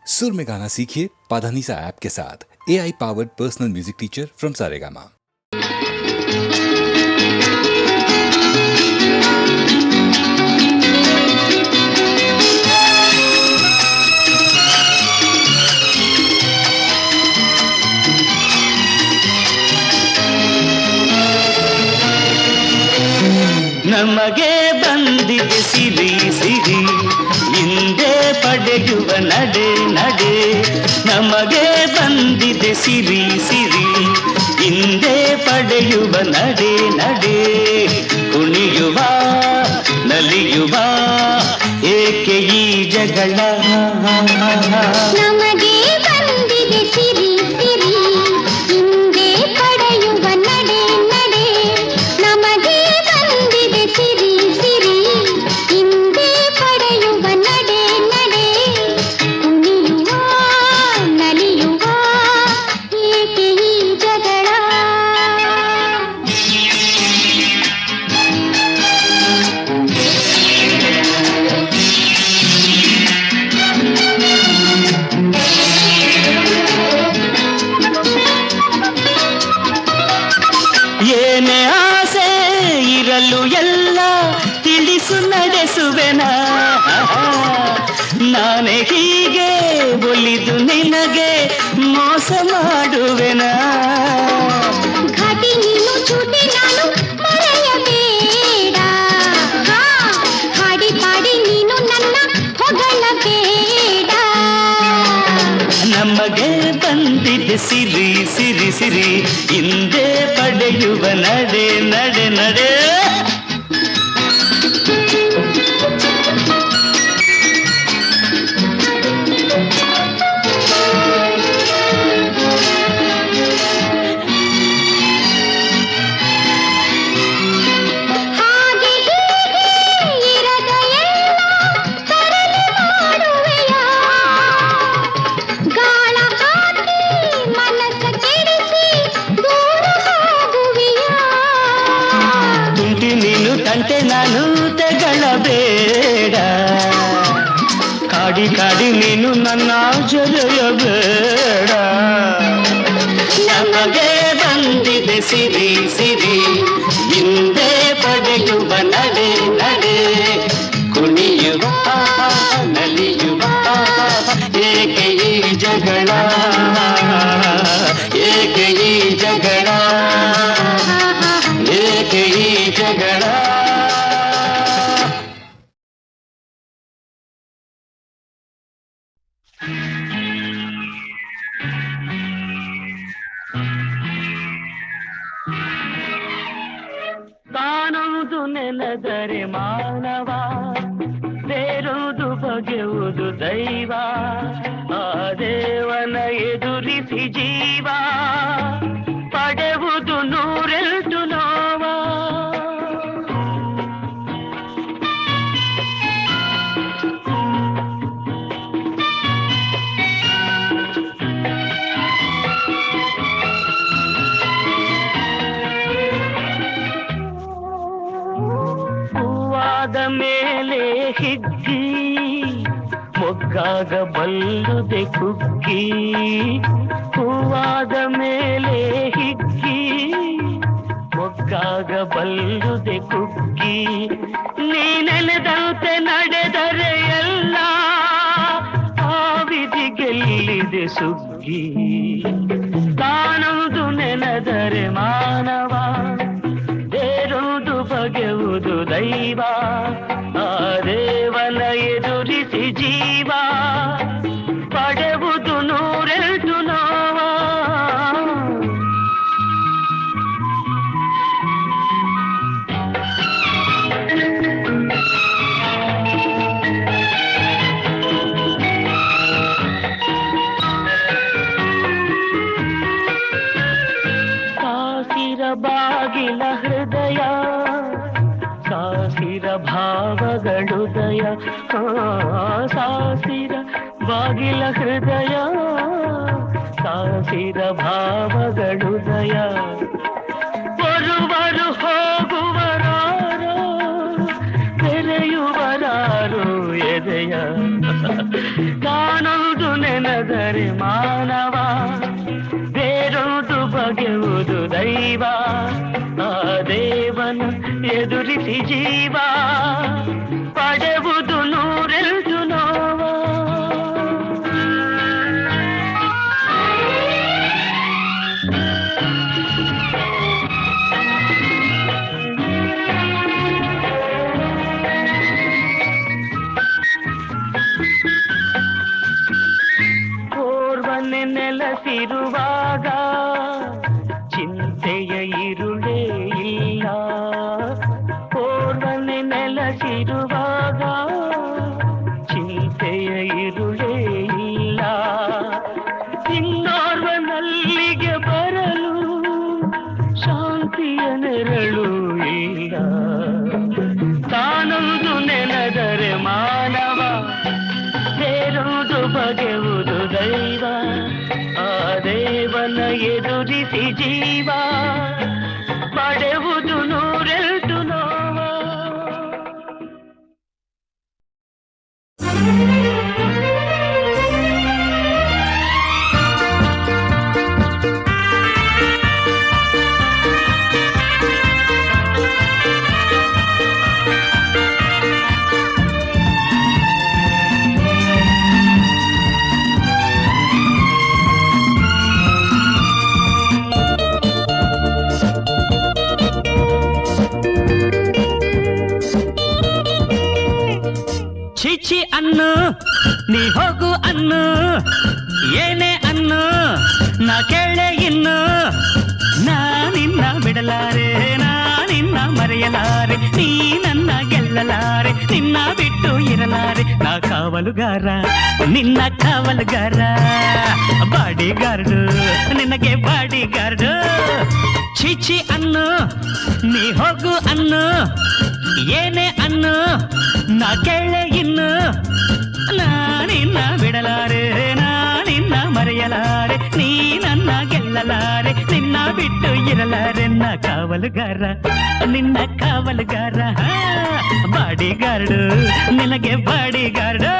सुर में गाना सीखिए पाधानीसा ऐप के साथ। AI powered personal music teacher from Saregama. ನಮಗೆ ಬಂದಿದೆ ಸಿರಿ ಸಿರಿ ಹಿಂದೆ ಪಡೆಯುವ ನಡೆ ನಡೆ. ನಮಗೆ ಬಂದಿದೆ ಸಿರಿ ಸಿರಿ ಹಿಂದೆ ಪಡೆಯುವ ನಡೆ ನಡೆ. ಕುಣಿಯುವ ನಲಿಯುವ ಏಕೆ ಈ ಜಗಳ. ನಮಗೆ ಬಂದಿದೆ ಸಿರಿ ಸಿರಿ ಹಿಂದೆ ಪಡೆಯುವ ನಡೆ ನಡೆ. ನಮಗೆ ಬಂದಿದೆ ಸಿರಿ ಸಿರಿ ಹಿಂದೆ ಪಡೆಯುವ ನಡೆ ನಡೆ. ಕುಣಿಯುವ ನಲಿಯುವ ಏಕೆ ಈ ಜಗಳ. ಏನೇ ಆಸೆ ಇರಲು ಎಲ್ಲ ತಿಳಿಸು ನಡೆಸುವೆನ. ನಾನೇ ಹೀಗೆ ಒಲಿದು ನಿನಗೆ ಮೋಸ ಮಾಡುವೆನ. ಘಾಟಿ ನೀನು ಚೂಟಿ ನಾನು ಮರೆಯಬೇಡ. ಹಾಡಿ ಪಾಡಿ ನೀನು ನನ್ನ ಹೊಗಳಬೇಡ. ನಮಗೆ ಬಂದಿದೆ ಸಿರಿ ಸಿರಿ ಸಿರಿ ಹಿಂದೆ ಪಡೆಯುವ ನಡೆ ನಡೆ ನಡೆ. ಹಾಗೆ ಹೀಗೆ ಇರದ ಎಲ್ಲ ತರಲೆ ಮಾಡುವೆಯ. ಗಾಳ ಹಾಕಿ ಮನಸ್ಸ ಕೆಡಿಸಿ ದೂರ ಹೋಗುವೆಯ. ತುಂಟಿ ನೀನು ತಂಟೆ ನಾನು ತೆಗಳಬೇಡ. ಕಾಡಿ ಕಾಡಿ ನೀನು ನನ್ನ ಜೊರೆಯಬೇಡ. ನಮಗೆ ಬಂದಿದೆ ಸಿರಿ ಸಿರಿ ಹಿಂದೆ ಪಡೆಯುವ ನಡೆ ನಡೆ. ಕುಣಿಯುವ ನಲಿಯುವ ಏಕೆ ಈ ಜಗಳ. ಏಕೆ ಈ ಜಗಳ. ಏಕೆ ಈ ಜಗಳ. ತಾನೊಂದು ನೆನೆದರೆ ಮಾನವ ಬೇರೊಂದು ಬಗೆಯುವುದು ದೈವ. ಆ ದೇವನ ಎದುರಿಸಿ ಜೀವ ಪಡೆಯುವುದು ನೂರೆಂಟು ನೋವ. ಹೂವಾದ ಮೇಲೆ ಹಿಗ್ಗಿ ಮೊಗ್ಗಾಗ ಬಲ್ಲುದೆ ಕುಗ್ಗಿ. ಹೂವಾದ ಮೇಲೆ ಹಿಗ್ಗಿ ಮೊಗ್ಗಾಗ ಬಲ್ಲುದೆ ಕುಗ್ಗಿ. ನೀನೆನೆದಂತೆ ನಡೆದರೆ ಎಲ್ಲ ಆ ವಿಧಿ ಗೆಲ್ಲಿದೆ ಸುಗ್ಗಿ. ತಾನೊಂದು ನೆನೆದರೆ ಮಾನವ ಬೇರೊಂದು ಬಗೆಯುವುದು ದೈವ. ಆ ದೇವನ ಎದುರಿಸಿ ಜೀವ ಪಡೆಯುವುದು ನೂರೆಂಟು ನೋವ. ಸಾಸಿರ ಬಾಗಿಲ ಹೃದಯ ಸಾಸಿರ ಭಾವಗಳುದಯ. ಸಾಸಿರ ಬಾಗಿಲ ಹೃದಯ ಸಾಸಿರ ಭಾವಗಳುದಯ. ಬರುವರು ಹೋಗುವರಾರೋ ತೆರೆಯುವರಾರೋ ಎದೆಯ. ಕಾಣುವುದು ನೆನ ನೆನೆದರೆ ಮಾನವ, ಬೇರೊಂದು ಬಗೆಯುವುದು ದೈವ. ಆ ದೇವನ ಎದುರಿಸಿ ಜೀವ ಪಡೆವುದು ನೂರೆಂಟು ನೋವ. ಓರ್ವನೆ ನೆಲೆಸಿರುವಾಗ ಚಿಂತೆಯ ಇರುಳೇ ಇಲ್ಲ. ಓರ್ವನೆ ನೆಲೆಸಿರುವಾಗ ಚಿಂತೆಯ ಇರುಳೇ ಇಲ್ಲ. ಇನ್ನೋರ್ವನಲ್ಲಿಗೆ ಬರಲು ಶಾಂತಿಯ ನೆರಳು ಇಲ್ಲ. ತಾನೊಂದು ನೆನೆದರೆ ಮಾನವ, ಬೇರೊಂದು ಬಗೆಯುವುದು ದೈವ. ಆ ದೇವನ ಎದುರಿಸಿ ಜೀವ ಪಡೆಯುವುದು ನೂರೆಂಟು ನೋವ. ಛೀ ಅನ್ನು ನೀ ಹೋಗು ಅನ್ನು, ಏನೇ ಅನ್ನು ನಾ ಕೇಳೆ ಇನ್ನು. ನಾನಿನ್ನ ಬಿಡಲಾರೆ, ನಾನಿನ್ನ ಮರೆಯಲಾರೆ, ನೀ ನನ್ನ ಗೆಲ್ಲಲಾರೆ, ನಿನ್ನ ಬಿಟ್ಟು ಇರಲಾರೆ. ನಾ ಕಾವಲುಗಾರ, ನಿನ್ನ ಕಾವಲುಗಾರ, ಬಾಡಿಗಾರ್ಡು ನಿನಗೆ ಬಾಡಿಗಾರ್ಡು. ಛೀ ಅನ್ನು ನೀ ಹೋಗು ಅನ್ನು, ಏನೇ ಅನ್ನು ನಾ ಕೇಳೆ ಇನ್ನು. ನಾನಿನ್ನ ಬಿಡಲಾರೆ, ನಾನಿನ್ನ ಮರೆಯಲಾರೆ, ನೀ ನನ್ನ ಗೆಲ್ಲಲಾರೆ, ನಿನ್ನ ಬಿಟ್ಟು ಇರಲಾರೆ. ನಾ ಕಾವಲುಗಾರ, ನಿನ್ನ ಕಾವಲುಗಾರ, ಬಾಡಿಗಾರ್ಡು ನಿನಗೆ ಬಾಡಿಗಾರ್ಡು.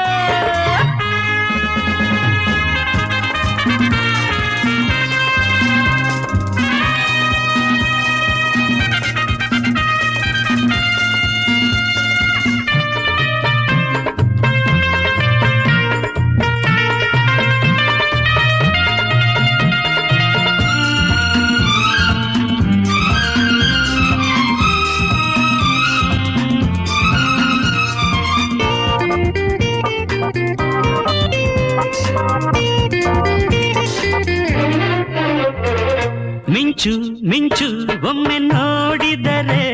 ಮಿಂಚು ಮಿಂಚು ಒಮ್ಮೆ ನೋಡಿದರೆ,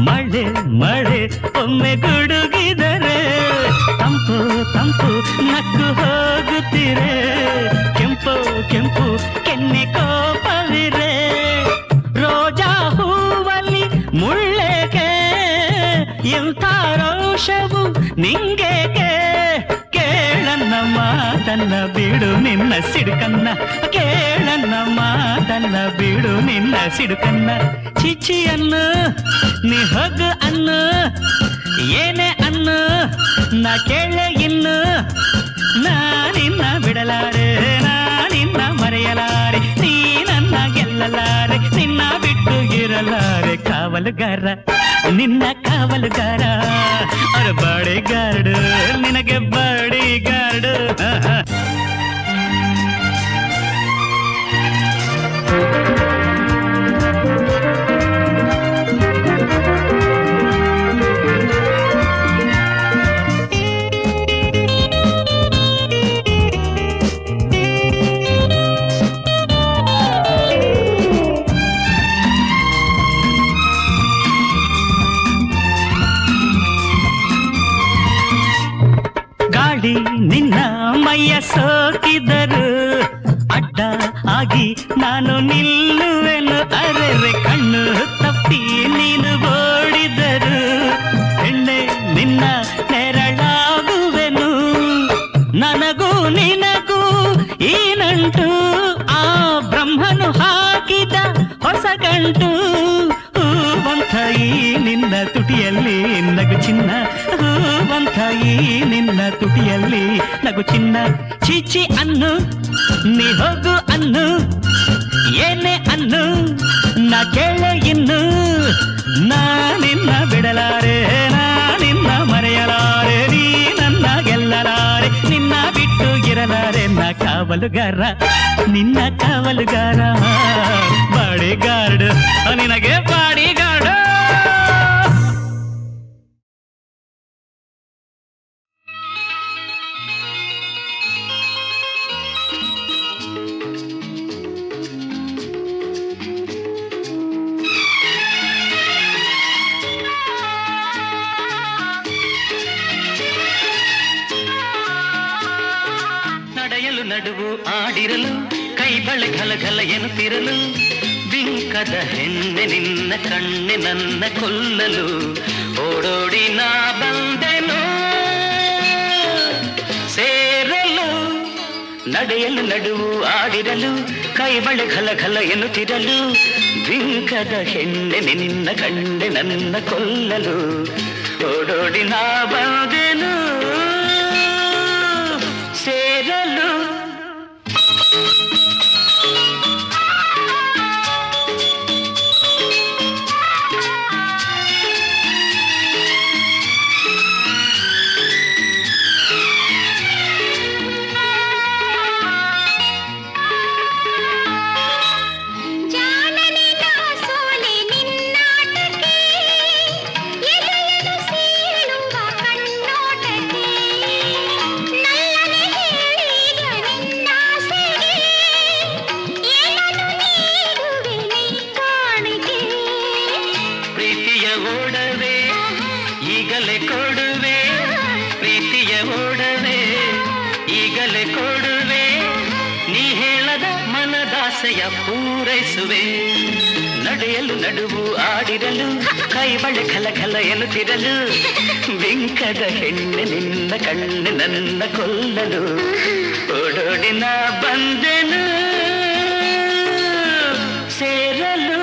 ಮಳೆ ಮಳೆ ಒಮ್ಮೆ ಗುಡುಗಿದರೆ, ತಂಪು ತಂಪು ನಕ್ಕು ಹೋಗುತ್ತಿರೆ, ಕೆಂಪು ಕೆಂಪು ಕೆನ್ನೆ ಕೋಪವಿರೆ. ರೋಜಾ ಹೂವಲ್ಲಿ ಮುಳ್ಳೆಗೆ ಎಂಥ ರೋಷವು ನಿಂಗೇಕೆ? ಕೇಳನ್ನ ಮಾತನ್ನ ಬಿಡು ನಿನ್ನ ಸಿಡುಕನ್ನ, ಕೇಳನ್ನ ಮಾತನ್ನ ಬಿಡು ನಿನ್ನ ಸಿಡುಕನ್ನ. ಚಿಚಿ ಅನ್ನು ನೀ ಹೋಗು ಅನ್ನು, ಏನೇ ಅನ್ನು ನಾ ಕೇಳೆ ಇನ್ನು. ನಾನಿನ್ನ ಬಿಡಲಾರೆ, ನಾನಿನ್ನ ಮರೆಯಲಾರೆ, ನೀ ನನ್ನ ಗೆಲ್ಲಲಾರೆ, ನಿನ್ನ ಬಿಟ್ಟು ಇರಲಾರೆ. ಕಾವಲುಗಾರ, ನಿನ್ನ ಕಾವಲುಗಾರ, ಅವ್ರ ಬಾಡಿಗಾರ್ಡು ನಿನಗೆ ಬಾಡಿಗಾರ್ಡು. ನಿನ್ನ ಮೈಯ ಸೋಕಿದರು ಅಡ್ಡ ಆಗಿ ನಾನು ನಿಲ್ಲುವೆನು. ಅರೆರೆ ಕಣ್ಣು ತಪ್ಪಿ ನೀನು ಓಡಿದರು, ಹೆಣ್ಣೆ ನಿನ್ನ ನೆರಳಾಗುವೆನು. ನನಗೂ ನಿನಗೂ ಈ ನಂಟು, ಆ ಬ್ರಹ್ಮನು ಹಾಕಿದ ಹೊಸ ಗಂಟು. ಹೂವಂತ ಈ ನಿನ್ನ ತುಟಿಯಲ್ಲಿ ನಗು ಚಿನ್ನ, ಹೂವಂತ ಈ ನಿನ್ನ ತುಟಿಯಲ್ಲಿ ನಗು ಚಿನ್ನ ಚೀಚಿ ಅನ್ನು ನೀ ಹೋಗು ಅನ್ನು ಏನೇ ಅನ್ನು ನಾ ಕೇಳೆ ಇನ್ನು ನಾ ನಿನ್ನ ಬಿಡಲಾರೆ ನಾ ನಿನ್ನ ಮರೆಯಲಾರೆ ನೀ ನನ್ನ ಗೆಲ್ಲಲಾರೆ ನಿನ್ನ ಬಿಟ್ಟು ಇರಲಾರೆ ನಾ ಕಾವಲುಗಾರ ನಿನ್ನ ಕಾವಲುಗಾರ ಬಾಡಿಗಾರ್ಡ್ ನಿನಗೆ ಬಾಡಿಗಾರ್ಡ್ ನಡೆಯಲು ನಡುವು ಆಡಿರಲು ಕೈ ಬಳೆ ಘಲಘಲ ಎನ್ನುತ್ತಿರಲು ಬಿಂಕದ ಹೆಣ್ಣೆ ನಿನ್ನ ಕಣ್ಣೆ ನನ್ನ ಕೊಲ್ಲಲು ಓಡೋಡಿ ನಾ ಬಂದೆನು ಸೇರಲು ನಡೆಯಲು ನಡುವು ಆಡಿರಲು ಕೈ ಬಳೆ ಘಲಘಲ ಎನ್ನುತ್ತಿರಲು ಬಿಂಕದ ಹೆಣ್ಣೆ ನಿನ್ನ ಕಣ್ಣೆ ನನ್ನ ಕೊಲ್ಲಲು ಓಡೋಡಿ ನಾ ಬಂದೆನು ಸೇರಲು ಈಗಲೇ ಕೊಡುವೆ ಪ್ರೀತಿಯ ಓಡವೆ ಈಗಲೇ ಕೊಡುವೆ ನೀ ಹೇಳದ ಮನದಾಸೆಯ ಪೂರೈಸುವೆ ನಡೆಯಲು ನಡುವು ಆಡಿರಲು ಕೈ ಬಳೆ ಘಲಘಲ ಎನ್ನುತ್ತಿರಲು ಬಿಂಕದ ಹೆಣ್ಣೆ ನಿನ್ನ ಕಣ್ಣು ನನ್ನ ಕೊಲ್ಲಲು ಓಡೋಡಿ ನಾ ಬಂದೆನು ಸೇರಲು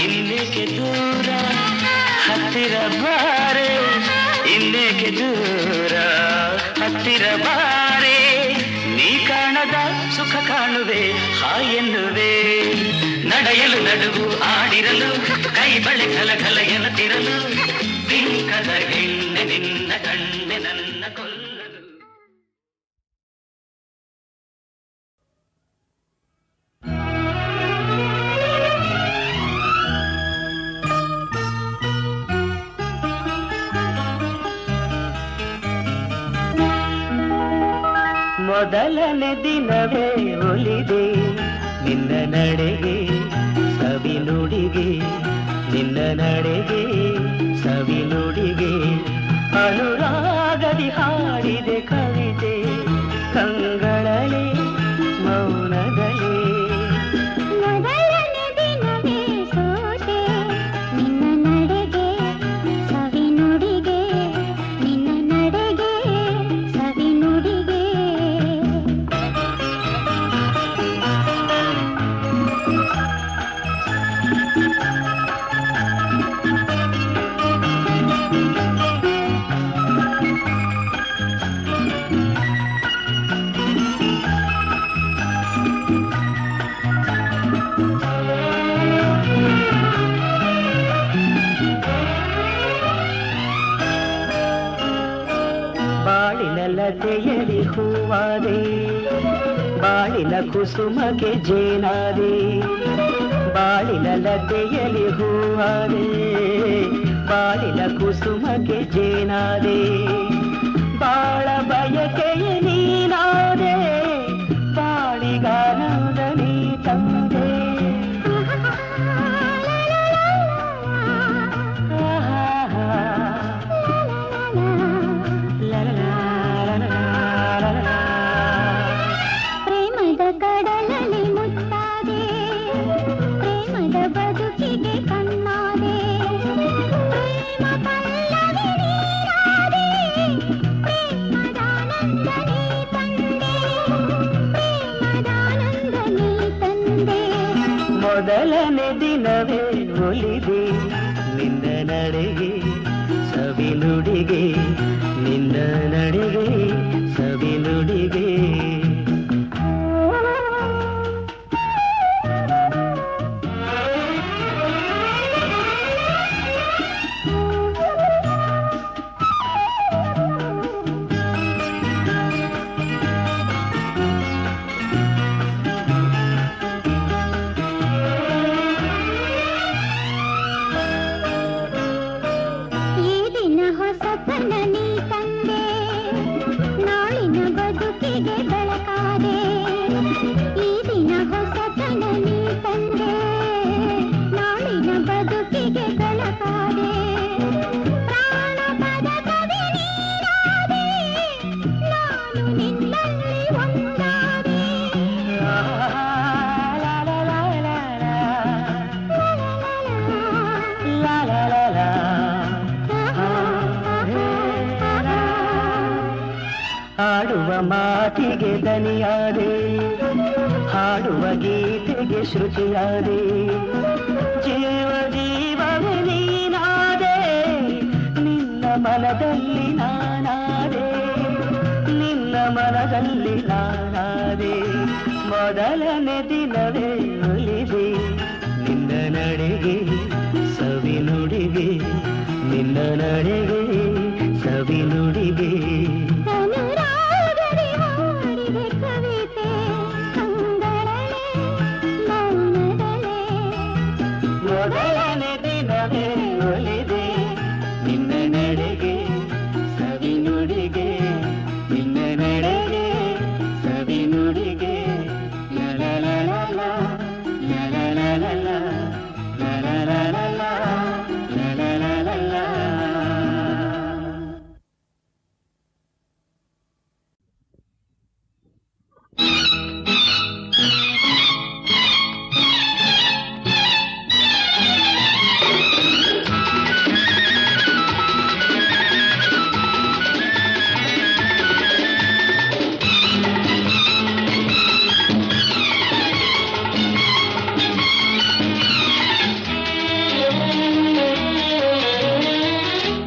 ಇನ್ನೇಕೆ ದೂರ ಹತ್ತಿರ ಬಾರೆ ಇನ್ನೇಕೆ ದೂರ ಹತ್ತಿರ ಬಾರೆ ನೀ ಕಾಣದ ಸುಖ ಕಾಣುವೆ ಹಾಯೆನ್ನುವೆ ನಡೆಯಲು ನಡುವು ಆಡಿರಲು ಕೈ ಬಳೆ ಘಲಘಲ ಎನ್ನುತ್ತಿರಲು ಬಿಂಕದ ಹೆಣ್ಣೆ ನಿನ್ನ ಕಣ್ಣೆ ನನ್ನ ಕೊಲ್ಲಲು ಮೊದಲನೇ ದಿನವೇ ಒಲಿದೆ ನಿನ್ನ ನಡೆಗೆ ಸವಿ ನುಡಿಗೆ ನಿನ್ನ ನಡೆಗೆ ಸವಿ ನುಡಿಗೆ ಅನುರಾಗದಿ ಹಾಡಿದೆ ಕವಿತೆ ಕಂಗಳಲೆ ಮೌನಗಳೇ ಮೊದಲನೇ ದಿನವೇ ಸೋತೆ ನಿನ್ನ ನಡೆಗೆ ಸವಿ ನುಡಿಗೆ ನಿನ್ನ ನಡೆಗೆ ಸವಿ ನುಡಿಗೆ ಲತೆಯಲಿ ಹೂವಾದೆ ಬಾಳಿನ ಕುಸುಮಗೆ ಜೇನಾದೆ ಬಾಳಿನ ಲತೆಯಲಿ ಹೂವಾದೆ ಬಾಳಿನ ಕುಸುಮಗೆ ಜೇನಾದೆ ಬಾಳ ಬಯಕೆಯ ನೀನಾದೆ ನನಗಾನಂದ ನೀ ತಂದೆ ಪ್ರೇಮದ ಕಡಲಲ್ಲಿ ಮುತ್ತಾದೆ ಪ್ರೇಮದ ಬದುಕಿಗೆ ಕಣ್ಣಾದೆ ಪ್ರೇಮ ಪಲ್ಲವಿ ನೀರಾದೆ ಪ್ರೇಮದಾನಂದ ನೀ ತಂದೆ ಪ್ರೇಮದಾನಂದ ನೀ ತಂದೆ ಮೊದಲನೇ ದಿನವೇ ಒಲಿದೆ ನಿನ್ನ ನಡೆಗೆ ಸವಿನುಡಿಗೆ ನಿನ್ನ ನಡೆಗೆ ಸವಿನುಡಿಗೆ ಈ ದಿನ ಹೊಸತನ ನೀ ತಂದೆ ನಾಳಿನ ಬದುಕಿಗೆ ಬೆಳಕಾದೆ ಈ ದಿನ ಹೊಸತನ ನೀ ತಂದೆ ನಾಳಿನ ಬದುಕಿಗೆ ಬೆಳಕಾದೆ ಪ್ರಾಣ ಪದಕವೇ ನೀನಾದೆ ನಾನು ನಿನ್ನಲ್ಲಿ ಒಂದಾದೆ ಹಾಡುವ ಮಾತಿಗೆ ದನಿಯಾದೆ ಹಾಡುವ ಗೀತೆಗೆ ಶ್ರುತಿಯಾದೆ ಜೀವ ಜೀವವೇ ನೀನಾದೆ ನಿನ್ನ ಮನದಲ್ಲಿ ನಾನಾದೆ ನಿನ್ನ ಮನದಲ್ಲಿ ನಾನಾದೆ ಮೊದಲನೇ ದಿನವೇ ಒಲಿದೆ ನಿನ್ನ ನಡೆಗೆ ಸವಿನುಡಿಗೆ ನಿನ್ನ ನಡೆಗೆ ಸವಿನುಡಿಗೆ ಅನುರಾಗದಿ ಹಾಡಿದೆ ಕವಿತೆ ಕಂಗಳಲೆ ಮೌನದಲೆ ಮೊದಲನೇ ದಿನವೇ ಒಲಿದೆ ನಿನ್ನ ನಡೆಗೆ ಸವಿನುಡಿಗೆ ನಿನ್ನ ನಡೆಗೆ ಸವಿನುಡಿಗೆ ಲಲಲಲಲ, ಲಲಲಲಲ, ಲಲಲಲಲ, ಲಲಲಲಲ.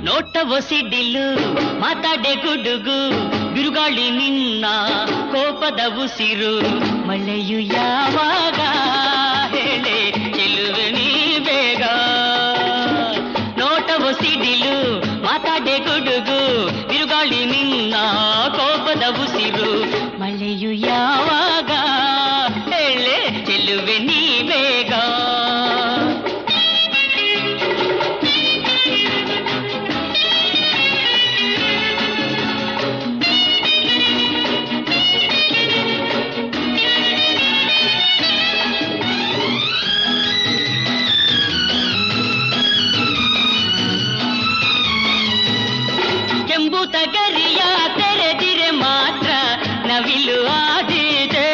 ನೋಟವೋ ಸಿಡಿಲು ಮಾತಾಡೆ ಗುಡುಗು ಬಿರುಗಾಳಿ ನಿನ್ನ ಕೋಪದ ಉಸಿರು ಮಳೆಯು ಯಾವಾಗ ಹೇಳೆ ಚೆಲುವೆ ನೀ ಬೇಗ ನೋಟವೋ ಸಿಡಿಲು ಮಾತಾಡೆ ಗುಡುಗು ಬಿರುಗಾಳಿ ನಿನ್ನ ಕೋಪದ ಉಸಿರು ಮಳೆಯು ಯಾವಾಗ ಹೇಳೆ ಚೆಲುವೆ ನೀ ಬೇಗ ಕೆಂಬುತಗರಿಯ ತೆರೆದಿರೆ ಮಾತ್ರ ನವಿಲು ಆದೀತೆ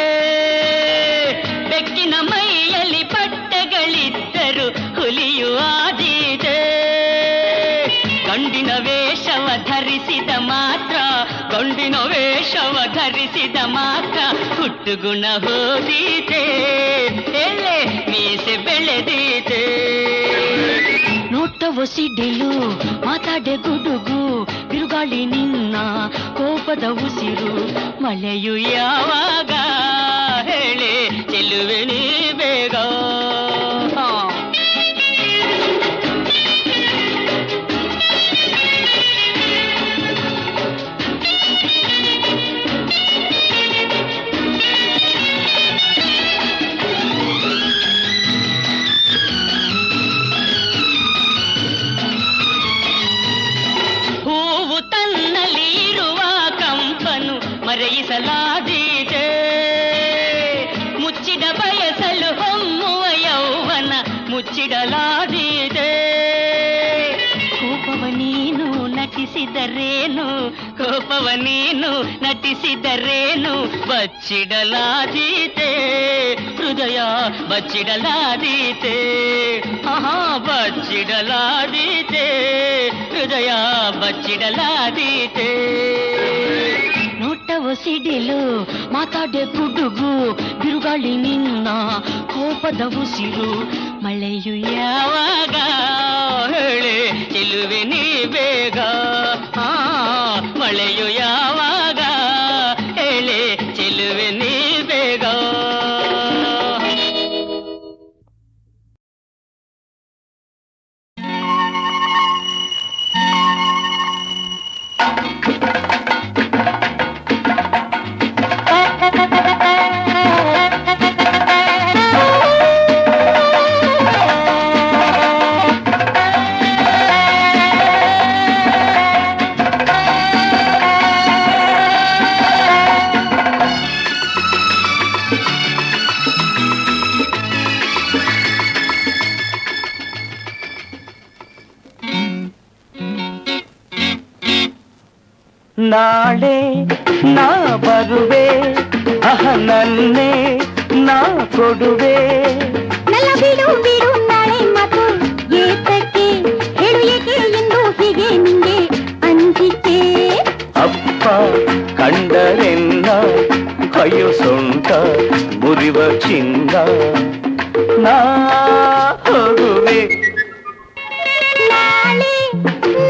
ಬೆಕ್ಕಿನ ಮೈಯಲ್ಲಿ ಪಟ್ಟೆಗಳಿದ್ದರು ಹುಲಿಯು ಆದೀತೆ ಗಂಡಿನ ವೇಷವ ಧರಿಸಿದ ಮಾತ್ರ ಗಂಡಿನ ವೇಷವ ಧರಿಸಿದ ಮಾತ್ರ ಹುಟ್ಟುಗುಣ ಹೋದೀತೆ ಎಲ್ಲೆ ಮೀಸೆ ಬೆಳೆದೀತೆ ನೋಟವೋ ಸಿಡಿಲು ಮಾತಾಡೆ ಗುಡುಗು ಬಿರುಗಾಳಿ ನಿನ್ನ ಕೋಪದ ಉಸಿರು ಮಳೆಯು ಯಾವಾಗ ಹೇಳೆ ಚೆಲುವೆ ನೀ ಬೇಗ ಮರೆಯಿಸಲಾದೀತೆ ಮುಚ್ಚಿಡಲಾದೀತೆ ಕೋಪವ ನೀನು ನಟಿಸಿದರೇನು ಕೋಪವ ನೀನು ನಟಿಸಿದರೇನು ಬಚ್ಚಿಡಲಾದೀತೆ ಹೃದಯ ಬಚ್ಚಿಡಲಾದೀತೆ ಬಚ್ಚಿಡಲಾದೀತೆ ಹೃದಯ ಬಚ್ಚಿಡಲಾದೀತೆ ನೋಟವ ಸಿಡಿಲು ಮಾತಾಡೆ ಗುಡುಗು ಬಿರುಗಾಳಿ ನಿನ್ನ ಕೋಪದ ಉಸಿರು ಮಳೆಯು ಯಾವಾಗ ಹೇಳೆ ಚೆಲುವೆ ನೀ ಬೇಗ ಮಳೆಯು ಯಾವಾಗ ಹೇಳೆ ಚೆಲುವೆ ನೀ ಬೇಗ ನಾಳೆ ನಾ ಬರುವೆ ನನ್ನೇ ನಾ ಕೊಡುವೆ ನಲ್ಲ ಬಿಡು ಬಿಡು ನಾಳೆ ಮಾತು ಏತಕ್ಕೆ ಹೇಳು ಏಕೆ ಎಂದು ಹೀಗೆ ನಿಂಗೆ ಅಂಜಿಕೆ ಅಪ್ಪ ಕಂಡರೆನ್ನ ಅಯ್ಯೋ ಸೊಂಟ ಮುರಿವ ಚಿನ್ನ ನಾ ಹೋಗುವೆ ನಾಳೆ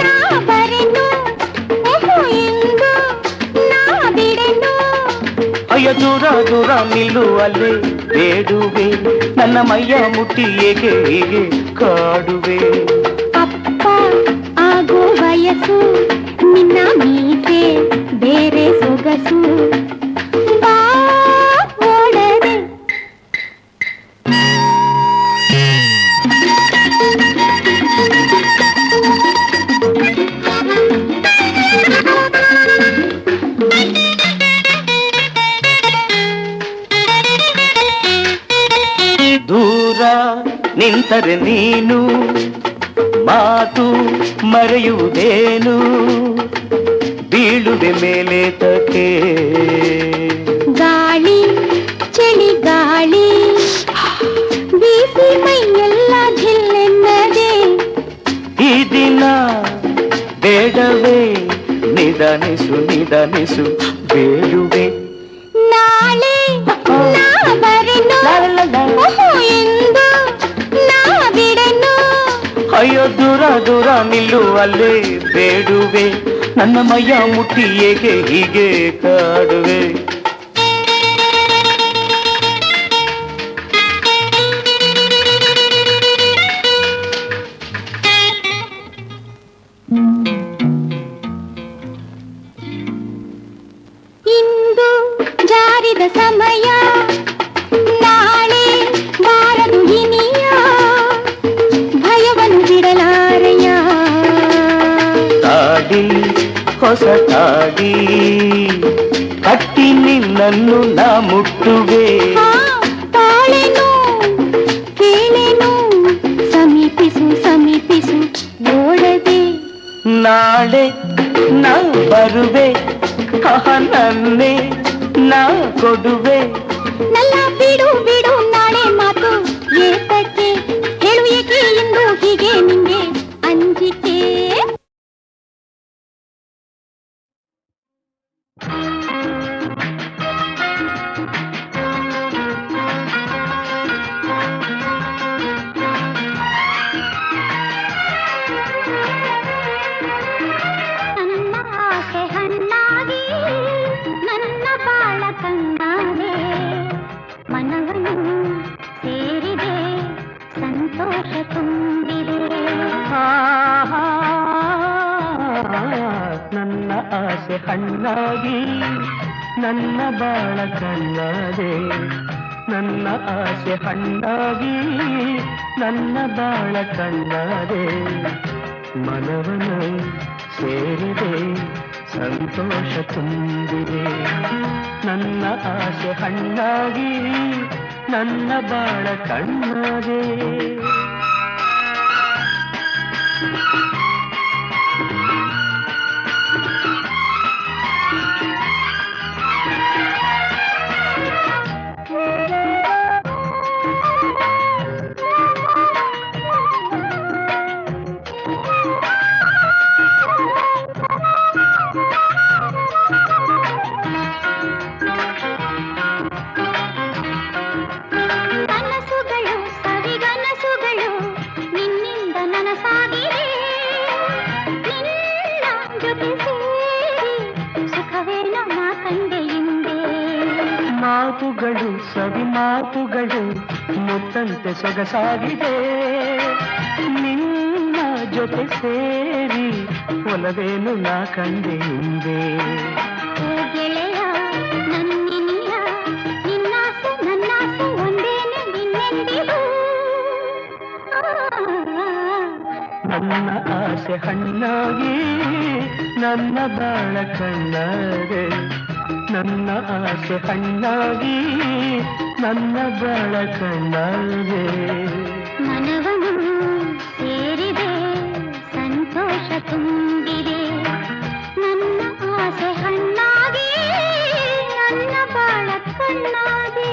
ನಾ ಬರೆನು ಎಂದು ನಾ ಬಿಡೆನು ಅಯ್ಯ ದೂರ ದೂರ ನಿಲ್ಲುವಲ್ಲೇ ಬೇಡುವೆ ನನ್ನ ಮೈಯ ಮುಟ್ಟಿ ಏಕೆ ಹೀಗೆ ಕಾಡುವೆ ಅಪ್ಪ ಆಗೋ ವಯಸ್ಸು ನಿನ್ನ ಮೀಸೆ ಬೇರೆ ಸೊಗಸು ಬಾ ಓಡದೆ ದೂರ ನಿಂತರೆ ನೀನು ಮಾತು ಮರೆಯುವುದೇನು ಬೀಳುವೆ ಮೇಲೆ ತಕೆ ಗಾಳಿ ಚಳಿ ಗಾಳಿ ಬೀಸಿ ಮೈಯೆಲ್ಲ ಜಿಲ್ಲೆನ್ನದೆ ಈ ದಿನ ಬೇಡವೇ ನಿಧಾನಿಸು ನಿಧಾನಿಸು ಬೇಡುವೆ ನಾಳೆ ನಾ ಬರೆನು ಎಂದು ನಾ ಬಿಡೆನು ಅಯ್ಯೋ ದೂರ ದೂರ ನಿಲ್ಲುವಲ್ಲೇ ಬೇಡುವೆ ನನ್ನ ಮೈಯ ಮುಟ್ಟಿ ಏಕೆ ಹೀಗೆ ಕಾಡುವೆ ಇಂದು ಜಾರಿದ ಸಮಯ ನಾಳೆ ಬಾರದು ಇನಿಯ ಭಯವನ್ನು ಬಿಡಲಾರೆಯ ತಾಡಿ ಹೊಸ ತಾಡಿ ಕಟ್ಟಿ ನಿನ್ನನ್ನು ನಾ ಮುಟ್ಟುವೆ ತಾಳೆನು ಕೇಳೆನು ಸಮೀಪಿಸು ಸಮೀಪಿಸು ಓಡದೆ ನಾಳೆ ನಾ ಬರುವೆ ನನ್ನೇ ನಾ ಕೊಡುವೆ ನಲ್ಲ ಬಿಡು ಬಿಡು ನಾಳೆ ಮಾತು ಏತಕ್ಕೆ ಹೇಳು ಏಕೆ ಎಂದು ಹೀಗೆ ನಿಂಗೆ ಅಂಜಿಕೆ ನನ್ನ ಆಸೆ ಹಣ್ಣಾಗಿ ನನ್ನ ಬಾಳ ಕಣ್ಣಾಗೆ ಮನವನ್ನು ಸೇರಿದೆ ಸಂತೋಷ ತುಂಬಿದೆ ನನ್ನ ಆಸೆ ಹಣ್ಣಾಗಿ ನನ್ನ ಬಾಳ ಕಣ್ಣಾದೆ ನನ್ನ ಆಸೆ ಹಣ್ಣಾಗಿ ನನ್ನ ಬಾಳ ಕಣ್ಣಾದೆ ಮನವನ್ನು ಸೇರಿದೆ ಸಂತೋಷ ತುಂಬಿದೆ ನನ್ನ ಆಸೆ ಹಣ್ಣಾಗಿ ನನ್ನ ಬಾಳ ಕಣ್ಣಾದೆ ಮುತ್ತಂತೆ ಸೊಗಸಾಗಿದೆ ನಿನ್ನ ಜೊತೆ ಸೇರಿ ಒಲವೇನು ನಾ ಕಂಡೆ ಹಿಂದೆ. ಓ ಗೆಳೆಯ ನನ್ನಿನಿಯ ನಿನ್ನಾಸೆ ನನ್ನಾಸೆ ಒಂದೇನೆ ನಿನ್ನೆಂದಿಗೂ. ನನ್ನ ಆಸೆ ಹಣ್ಣಾಗಿ ನನ್ನ ಬಾಳ ಕಣ್ಣಾದೆ, ನನ್ನ ಆಸೆ ಹಣ್ಣಾಗಿ ನನ್ನ ಬಾಳ ಕಣ್ಣಾದೆ. ಮನವನು ಸೇರಿದೆ ಸಂತೋಷ ತುಂಬಿದೆ, ನನ್ನ ಆಸೆ ಹಣ್ಣಾಗಿ ನನ್ನ ಬಾಳ ಕಣ್ಣಾದೆ.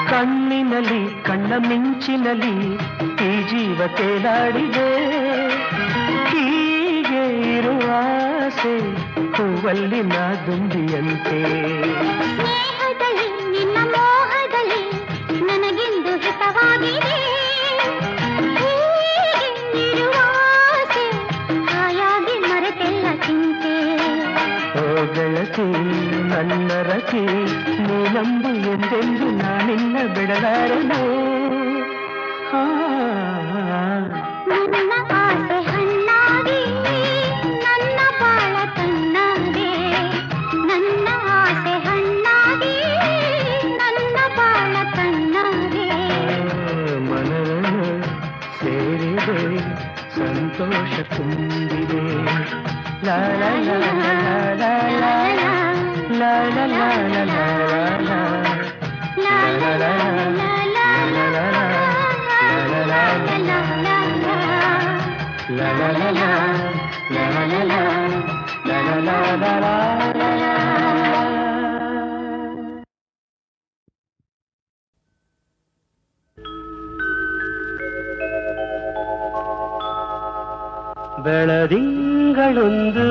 ಕಣ್ಣಿನಲ್ಲಿ ಕಣ್ಣ ಮಿಂಚಿನಲ್ಲಿ ಈ ಜೀವ ತೇಲಾಡಿದೆ, ಹೀಗೆ ಇರುವ ಆಸೆ ಹೂವಲ್ಲಿ ನಾ ದುಂಬಿಯಂತೆ. ಸ್ನೇಹದಲ್ಲಿ ನಿನ್ನ ಮೋಹದಲ್ಲಿ ನನಗೆಂದು ಹಿತವಾಗಿದೆ, ಹೀಗೆ ಇರುವ ಆಸೆ ಹಾಯಾಗಿ ಮರೆತೆಲ್ಲ ಚಿಂತೆ. ಓ ಗೆಳತಿ ನನ್ನ ರತಿ ನೀನಂಬು ಎಂದೆಂದು ನಾನಿನ್ನ ಬಿಡಲಾರೆನು. ನನ್ನ ಆಸೆ ಹಣ್ಣಾಗಿ ನನ್ನ ಬಾಳ ಕಣ್ಣಾದೆ, ನನ್ನ ಆಸೆ ಹಣ್ಣಾಗಿ ನನ್ನ ಬಾಳ ಕಣ್ಣಾದೆ. ಮನವನ್ನು ಸೇರಿದೆ ಸಂತೋಷ ತುಂಬಿದೆ. ಲಾ ಲಾ ಲಾ ಲಾ ಲಾ ಲಾ ಲಾ ಲಾ ಲಾ ಲಾ ಲಾ ಲಾ ಲಾ ಲಾ ಲಾ ಲಾ ಲಾ ಬೆಳದಿಂಗಳೊಂದು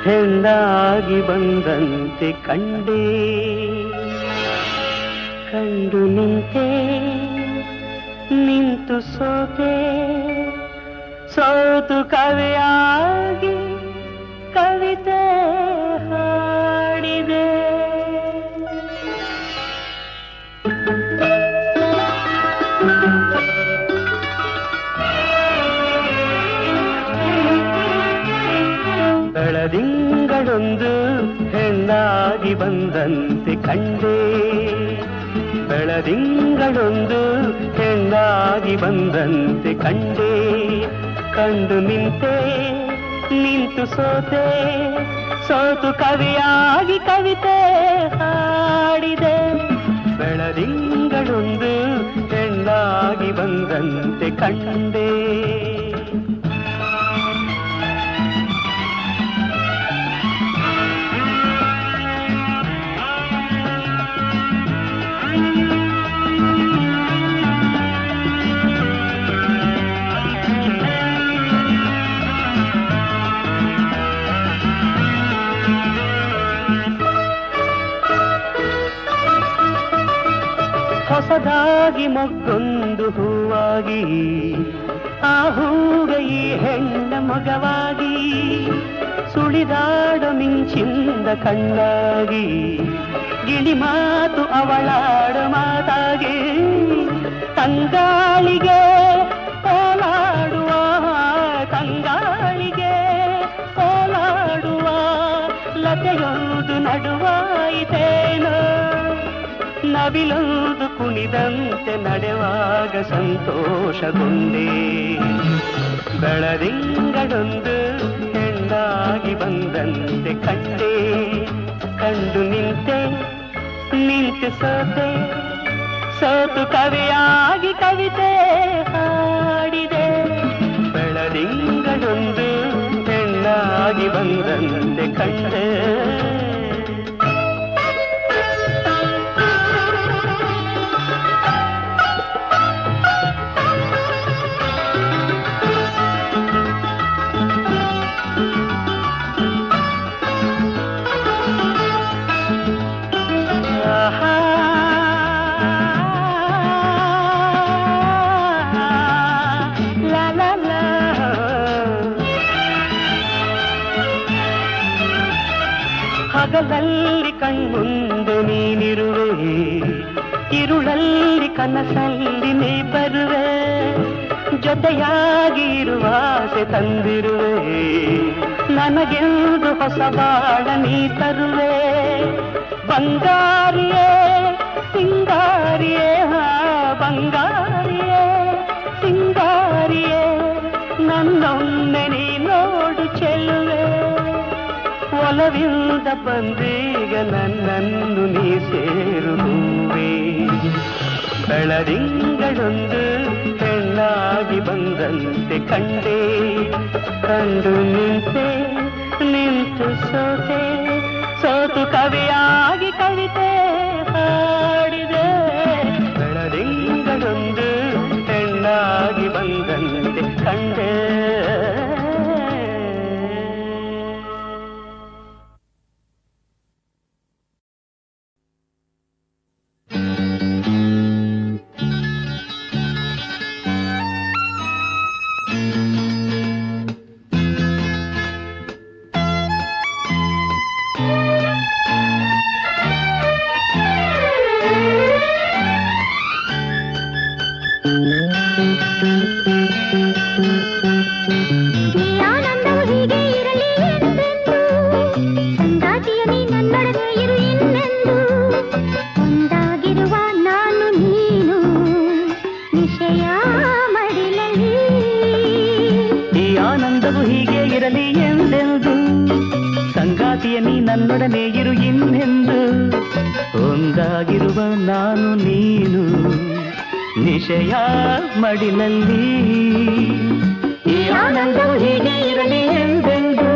ಹೆಂಡಾಗಿ ಬಂದಂತೆ ಕಂಡೆ, ಕಂಡು ನಿಂತೆ ನಿಂತು ಸೋತೆ, ಸೋತು ಕವಿಯಾಗಿ ಕವಿತೆ ಹಾಡಿದೆ. ಬೆಳದಿಂಗಳೊಂದು ಹೆಣ್ಣಾಗಿ ಬಂದಂತೆ ಕಂಡೆ, ಬೆಳದಿಂಗಳೊಂದು ಹೆಣ್ಣಾಗಿ ಬಂದಂತೆ ಕಂಡೆ, ಕಂಡು ನಿಂತೆ ನಿಂತು ಸೋತೆ, ಸೋತು ಕವಿಯಾಗಿ ಕವಿತೆ ಹಾಡಿದೆ. ಬೆಳದಿಂಗಳೊಂದು ಹೆಣ್ಣಾಗಿ ಬಂದಂತೆ ಕಂಡೆ. ಹೊಸದಾಗಿ ಮೊಗ್ಗೊಂದು ಹೂವಾಗಿ, ಆ ಹೂಗೆ ಈ ಹೆಣ್ಣ ಮಗವಾಗಿ, ಸುಳಿದಾಡ ಮಿಂಚಿಂದ ಕಣ್ಣಾಗಿ, ಗಿಳಿ ಮಾತು ಅವಳಾಡ ಮಾತಾಗಿ, ತಂಗಾಳಿಗೆ ಓಲಾಡುವ ತಂಗಾಳಿಗೆ ಓಲಾಡುವ ಲತೆಯೊಂದು ನಡುವಾಯಿತೇನೋ, ನವಿಲೊಂದು ಕುಣಿದಂತೆ ನಡೆವಾಗ ಸಂತೋಷಗೊಂಡೆ. ಬೆಳದಿಂಗಳೊಂದು ಹೆಣ್ಣಾಗಿ ಬಂದಂತೆ ಕಂಡೆ, ಕಂಡು ನಿಂತೆ ನಿಂತು ಸೋತೆ, ಸೋತು ಕವಿಯಾಗಿ ಕವಿತೆ ಹಾಡಿದೆ. ಬೆಳದಿಂಗಳೊಂದು ಹೆಣ್ಣಾಗಿ ಬಂದಂತೆ ಕಂಡೆ. ಹಗಲಲ್ಲಿ ಕಣ್ಮುಂದೆ ನೀನಿರುವೆ, ಇರುಳಲ್ಲಿ ಕನಸಲ್ಲಿ ನೀ ಬರುವೆ, ಜೊತೆಯಾಗಿ ಇರುವ ಆಸೆ ತಂದಿರುವೆ, ನನಗೆಂದು ಹೊಸ ಬಾಳ ನೀ ತರುವೆ. ಬಂಗಾರಿಯೇ ಸಿಂಗಾರಿಯೇ ಬಂಗಾರಿಯೇ ಸಿಂಗಾರಿಯೇ ನನ್ನೊಮ್ಮೆ ನೀ ನೋಡು ಚೆಲುವೆ. ಒಲವಿಂದ ಬಂದೀಗ ನನ್ನನ್ನು ನೀ ಸೇರುವೆ. ಬೆಳದಿಂಗಳೊಂದು ಹೆಣ್ಣಾಗಿ ಬಂದಂತೆ ಕಂಡೆ, ಕಂಡು ನಿಂತೆ ನಿಂತು ಸೋತೆ, ಸೋತು ಕವಿಯಾಗಿ ಕವಿತೆ ಹಾಡಿದೆ. ಬೆಳದಿಂಗಳೊಂದು ಹೆಣ್ಣಾಗಿ ಬಂದಂತೆ ಕಂಡೆ. ನನ್ನೊಡನೆ ಇರು ಇನ್ನೆಂದು, ಒಂದಾಗಿರುವ ನಾನು ನೀನು ನಿಶೆಯ ಮಡಿಲಲ್ಲಿ, ಈ ಆನಂದವು ಹೀಗೆ ಇರಲಿ ಎಂದೆಂದು.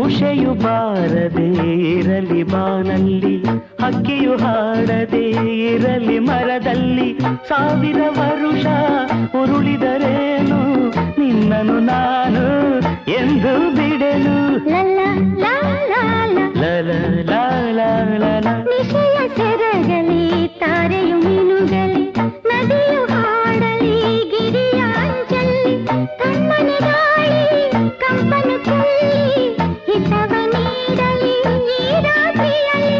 ಉಷೆಯು ಬಾರದೆ ಇರಲಿ ಬಾನಲ್ಲಿ, ಹಕ್ಕಿಯು ಹಾಡದೆ ಇರಲಿ ಮರದಲ್ಲಿ, ಸಾವಿರ ವರುಷ ಉರುಳಿದರೇನು ನಿನ್ನನು ನಾನು ಎಂದು ಬಿಡೆನು. ನಿಶೆಯ ಸೆರಗಲಿ ತಾರೆಯು ಮಿನುಗಲಿ, ನದಿಯು ಹಾಡಲಿ ಗಿರಿಯ ಅಂಚಲ್ಲಿ, ಕಣ್ಣನೆ ಗಾಳಿ ಕಂಪನು ಕೊಲ್ಲಿ, ಹಿತವ ನೀಡಲಿ ಈ ರಾತ್ರಿಯಲ್ಲಿ,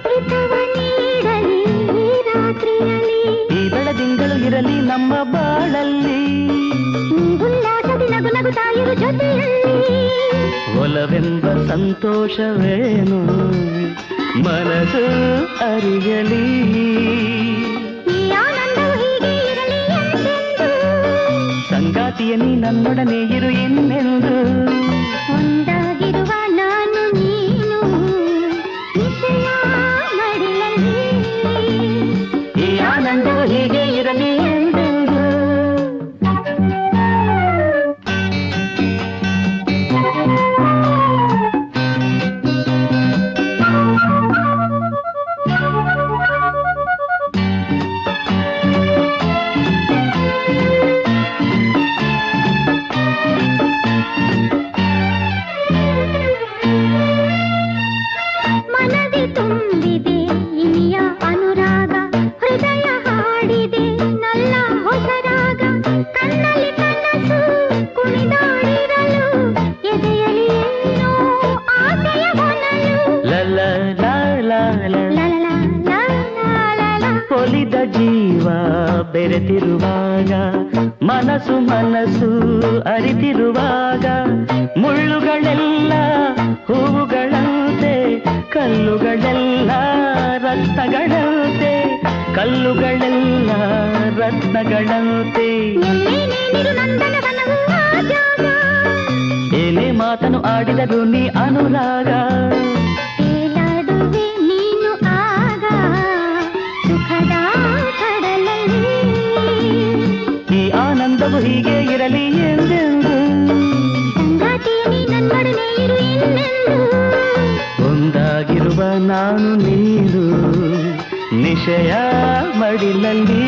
ಹಿತವ ನೀಡಲಿ ಈ ರಾತ್ರಿಯಲ್ಲಿ. ಈ ಬೆಳದಿಂಗಳು ಇರಲಿ ನಮ್ಮ ಬಾಳಲ್ಲಿ, ಉಲ್ಲಾಸದಿ ನಗು ನಗುತ್ತಾಯಿರು ಜೊತೆಯಲ್ಲಿ. ಒಲವೆಂಬ ಸಂತೋಷವೇನು ಮನಸ್ಸು ಅರಿಯಲಿ, ಈ ಆನಂದವು ಹೀಗೆ ಇರಲಿ ಎಂದೆಂದು. ಸಂಗಾತಿಯ ನೀ ನನ್ನೊಡನೆ ಇರು ಇನ್ನೆಂದು, ಒಂದಾಗಿರುವ ನಾನು ನೀನು ನಿಶೆಯ ಮಡಿಲಲ್ಲಿ, ಈ ಆನಂದವು ಹೀಗೆ ಇರಲಿ ಎಂದೆಂದು. ಮನದಿ ತುಂಬಿದೆ ಇನಿಯ ಅನುರಾಗ, ಹೃದಯ ಹಾಡಿದೆ ನಲ್ಲ ಹೊಸರಾಗ, ಕಣ್ಣಲ್ಲಿ ಕನಸು ಕುಣಿದಾಡಿರಲು, ಎದೆಯಲ್ಲಿ ಏನೋ ಆಸೆಯ ಹೊನಲು. ಒಲಿದ ಜೀವ ಬೆರೆತಿರುವಾಗ, ಮನಸ್ಸು ಮನಸ್ಸು ಅರಿತಿರುವಾಗ, ಮುಳ್ಳುಗಳೆಲ್ಲ ಹೂವುಗಳಂತೆ, ಕಲ್ಲುಗಳೆಲ್ಲ ರತ್ನಗಳಂತೆ, ಕಲ್ಲುಗಳೆಲ್ಲ ರತ್ನಗಳಂತೆ. ಏನೇ ಮಾತನು ಆಡಿದರು ನೀ ಅನುರಾಗ, ತೇಲಾಡುವೆ ನೀನು ಆಗ ಸುಖದ ಕಡಲಲ್ಲಿ, ಈ ಆನಂದವು ಹೀಗೆ ಇರಲಿ ಎಂದೆಂದು. ಸಂಗಾತಿಯ ನೀ ನನ್ನೊಡನೆ ಇರು ಇನ್ನೆಂದು. ಒಂದಾಗಿರುವ ನಾನು ನೀನು ವಿಷಯ ಮಡಿಲಲ್ಲಿ